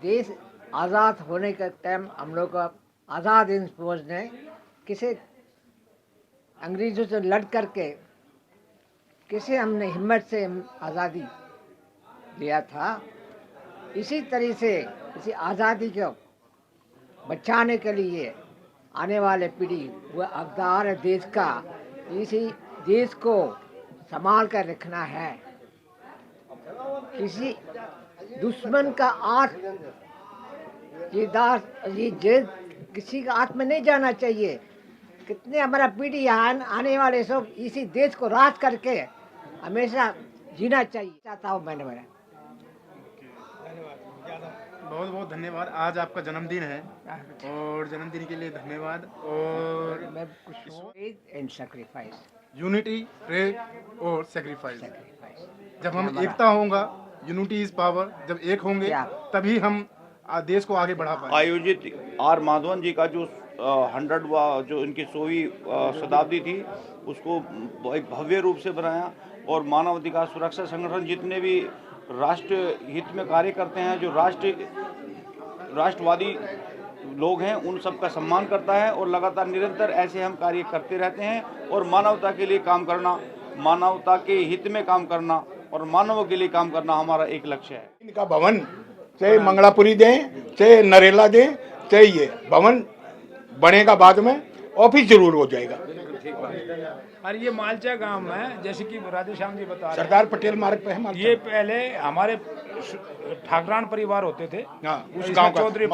देश आज़ाद होने का टाइम हम लोग का आज़ाद हिंद फौज ने किसे अंग्रेज़ों से लड़ करके किसे हमने हिम्मत से आज़ादी लिया था। इसी तरह से इसी आज़ादी को बचाने के लिए आने वाले पीढ़ी वह हकदार है देश का। इसी देश को संभाल कर रखना है। किसी दुश्मन का ये किसी का हाथ में नहीं जाना चाहिए। कितने हमारा पीढ़ी आने वाले सब इसी देश को राज करके हमेशा जीना चाहिए चाहता हूँ मैंने। बहुत बहुत धन्यवाद। आज आपका जन्मदिन है और जन्मदिन के लिए धन्यवाद। और मैं कुछ एंड सैक्रिफाइस, यूनिटी, प्रेयर और सैक्रिफाइस। जब हम एकता होगा, यूनिटी इज पावर, जब एक होंगे तभी हम देश को आगे बढ़ा पाएंगे। आयोजित आर माधवन जी का जो 100वां जो इनकी 100वीं शताब्दी थी उसको एक भव्य रूप से बनाया और मानव अधिकार सुरक्षा संगठन जितने भी राष्ट्र हित में कार्य करते हैं, जो राष्ट्रवादी लोग हैं, उन सब का सम्मान करता है और लगातार निरंतर ऐसे हम कार्य करते रहते हैं और मानवता के लिए काम करना, मानवता के हित में काम करना और मानवों के लिए काम करना हमारा एक लक्ष्य है। इनका भवन चाहे मंगलापुरी दें, चाहे नरेला दें, चाहे ये भवन बनेगा बाद में, ऑफिस जरूर हो जाएगा। और ये मालचा गांव में जैसे कि राधेश्याम जी बता रहे सरदार पटेल मार्ग पे है मालचा। ये पहले हमारे ठाकरान परिवार होते थे। उस गांव का चौधरी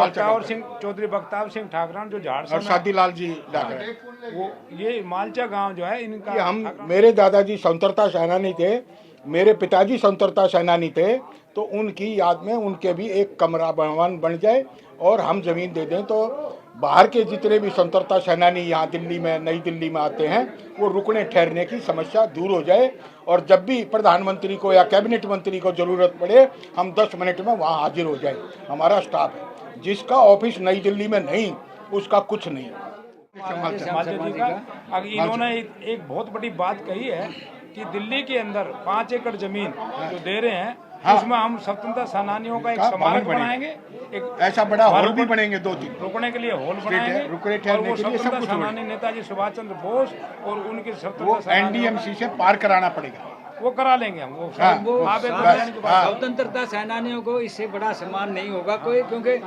बख्तावर सिंह ठाकरान जो झाड़ और शादीलाल जी डाकरे। वो ये मालचा गांव जो है इनका हम मेरे दादाजी स्वतंत्रता सेनानी थे, मेरे पिताजी स्वतंत्रता सेनानी थे, तो उनकी याद में उनके भी एक कमरा भवन बन जाए और हम जमीन दे दें तो बाहर के जितने भी स्वतंत्रता सेनानी यहाँ दिल्ली में, नई दिल्ली में आते हैं, वो रुकने ठहरने की समस्या दूर हो जाए और जब भी प्रधानमंत्री को या कैबिनेट मंत्री को ज़रूरत पड़े हम 10 मिनट में वहाँ हाजिर हो जाए। हमारा स्टाफ है, जिसका ऑफिस नई दिल्ली में नहीं उसका कुछ नहीं। इन्होंने एक बहुत बड़ी बात कही है कि दिल्ली के अंदर 5 एकड़ जमीन जो दे रहे हैं उसमें हम स्वतंत्रता सेनानियों का एक स्मारक बनाएंगे, एक ऐसा बड़ा हॉल भी बनेंगे, 2-3 रुकने के लिए हॉल बनाएंगे रुकने ठहरने के लिए सब कुछ। सेनानी नेताजी सुभाष चंद्र बोस और उनके वो एनडीएमसी से पार कराना पड़ेगा, वो करा लेंगे हम। स्वतंत्रता सेनानियों को इससे बड़ा सम्मान नहीं होगा कोई, क्योंकि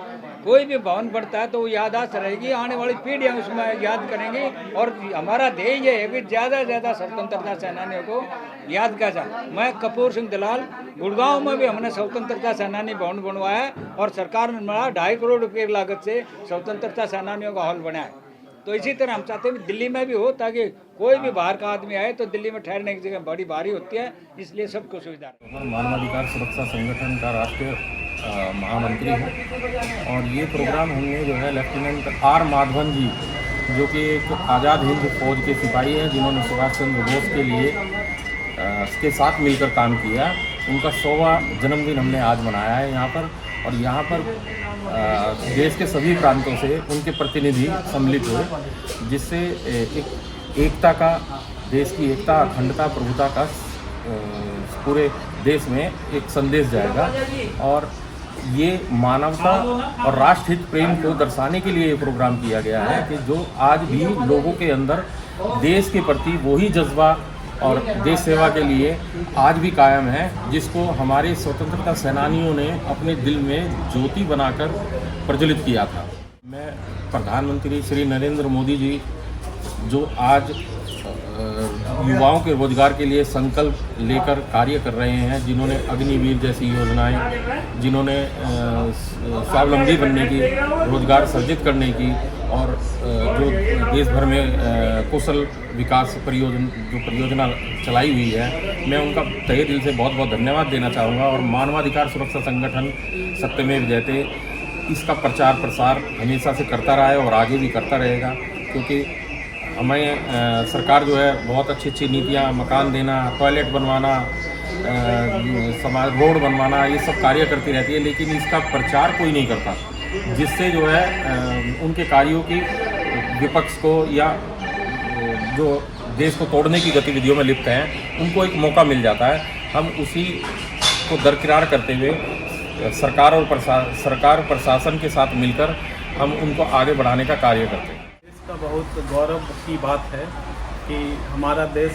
कोई भी भवन बढ़ता है तो वो याददाश्त रहेगी, आने वाली पीढ़ियां उसमें याद करेंगी। और हमारा ध्येय ये है कि ज़्यादा से ज़्यादा स्वतंत्रता सेनानियों को याद किया जाए। मैं कपूर सिंह दलाल, गुड़गांव में भी हमने स्वतंत्रता सेनानी भवन बनवाया है और सरकार ने 2.5 करोड़ रुपये की लागत से स्वतंत्रता सेनानियों का हॉल बनाया है। तो इसी तरह हम चाहते हैं दिल्ली में भी हो, ताकि कोई भी बाहर का आदमी आए तो दिल्ली में ठहरने की जगह बड़ी भारी होती है, इसलिए सबको सुविधा। मानवाधिकार सुरक्षा संगठन का राष्ट्रीय महामंत्री हूँ और ये प्रोग्राम हमने जो है लेफ्टिनेंट आर माधवन जी, जो कि एक आज़ाद हिंद फौज के सिपाही हैं जिन्होंने सुभाष चंद्र बोस के लिए के साथ मिलकर काम किया, उनका 100वां जन्मदिन हमने आज मनाया है यहाँ पर। और यहाँ पर देश के सभी प्रांतों से उनके प्रतिनिधि सम्मिलित हुए, जिससे एकता का, देश की एकता, अखंडता, प्रभुता का पूरे देश में एक संदेश जाएगा। और ये मानवता और राष्ट्रहित प्रेम को दर्शाने के लिए ये प्रोग्राम किया गया है कि जो आज भी लोगों के अंदर देश के प्रति वही जज्बा और देश सेवा के लिए आज भी कायम है, जिसको हमारे स्वतंत्रता सेनानियों ने अपने दिल में ज्योति बनाकर प्रज्वलित किया था। मैं प्रधानमंत्री श्री नरेंद्र मोदी जी जो आज युवाओं के रोजगार के लिए संकल्प लेकर कार्य कर रहे हैं, जिन्होंने अग्निवीर जैसी योजनाएं, जिन्होंने स्वावलंबी बनने की, रोजगार सृजित करने की और जो देश भर में कौशल विकास परियोजना चलाई हुई है, मैं उनका तहे दिल से बहुत बहुत धन्यवाद देना चाहूँगा। और मानवाधिकार सुरक्षा संगठन सत्यमेव जयते इसका प्रचार प्रसार हमेशा से करता रहा है और आगे भी करता रहेगा, क्योंकि हमें सरकार जो है बहुत अच्छी अच्छी नीतियाँ, मकान देना, टॉयलेट बनवाना, समाज रोड बनवाना, ये सब कार्य करती रहती है, लेकिन इसका प्रचार कोई नहीं करता, जिससे जो है उनके कार्यों की विपक्ष को या जो देश को तोड़ने की गतिविधियों में लिप्त हैं उनको एक मौका मिल जाता है। हम उसी को दरकिरार करते हुए सरकार और प्रशासन के साथ मिलकर हम उनको आगे बढ़ाने का कार्य करते हैं। इसका बहुत गौरव की बात है कि हमारा देश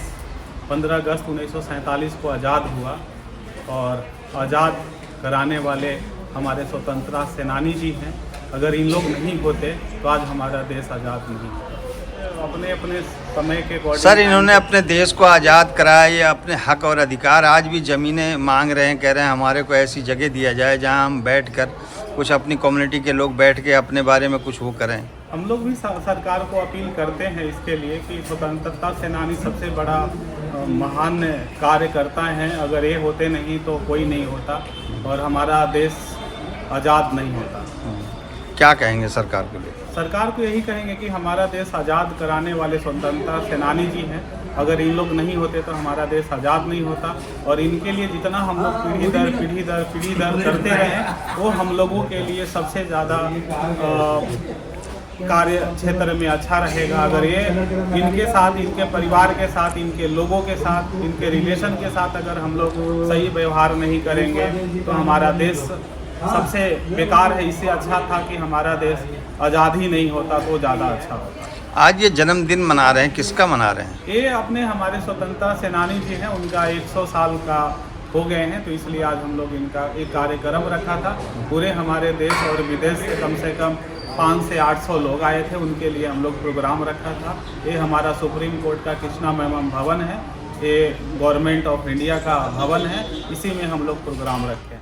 15 अगस्त 1947 को आज़ाद हुआ और आज़ाद कराने वाले हमारे स्वतंत्रता सेनानी जी हैं। अगर इन लोग नहीं होते तो आज हमारा देश आज़ाद नहीं होता। अपने अपने समय के अकॉर्डिंग सर, इन्होंने अपने देश को आज़ाद कराया, ये अपने हक और अधिकार आज भी ज़मीनें मांग रहे हैं, कह रहे हैं हमारे को ऐसी जगह दिया जाए जहां हम बैठकर कुछ अपनी कम्युनिटी के लोग बैठ के अपने बारे में कुछ वो करें। हम लोग भी सरकार को अपील करते हैं इसके लिए कि स्वतंत्रता सेनानी सबसे बड़ा महान कार्यकर्ता हैं। अगर ये होते नहीं तो कोई नहीं होता और हमारा देश आज़ाद नहीं होता। क्या कहेंगे सरकार के लिए? सरकार को यही कहेंगे कि हमारा देश आज़ाद कराने वाले स्वतंत्रता सेनानी जी हैं। अगर इन लोग नहीं होते तो हमारा देश आज़ाद नहीं होता और इनके लिए जितना हम लोग पीढ़ी दर करते रहे वो हम लोगों के लिए सबसे ज़्यादा कार्य क्षेत्र में अच्छा रहेगा। अगर ये इनके साथ, इनके परिवार के साथ, इनके लोगों के साथ, इनके रिलेशन के साथ अगर हम लोग सही व्यवहार नहीं करेंगे तो हमारा देश सबसे बेकार है। इससे अच्छा था कि हमारा देश आज़ाद ही नहीं होता तो ज़्यादा अच्छा होता। आज ये जन्मदिन मना रहे हैं, किसका मना रहे हैं? ये अपने हमारे स्वतंत्रता सेनानी जी हैं, उनका 100 साल का हो गए हैं, तो इसलिए आज हम लोग इनका एक कार्यक्रम रखा था। पूरे हमारे देश और विदेश से कम 500 से 800 लोग आए थे, उनके लिए हम लोग प्रोग्राम रखा था। ये हमारा सुप्रीम कोर्ट का कृष्णा मेमन भवन है, ये गवर्नमेंट ऑफ इंडिया का भवन है, इसी में हम लोग प्रोग्राम रखे हैं।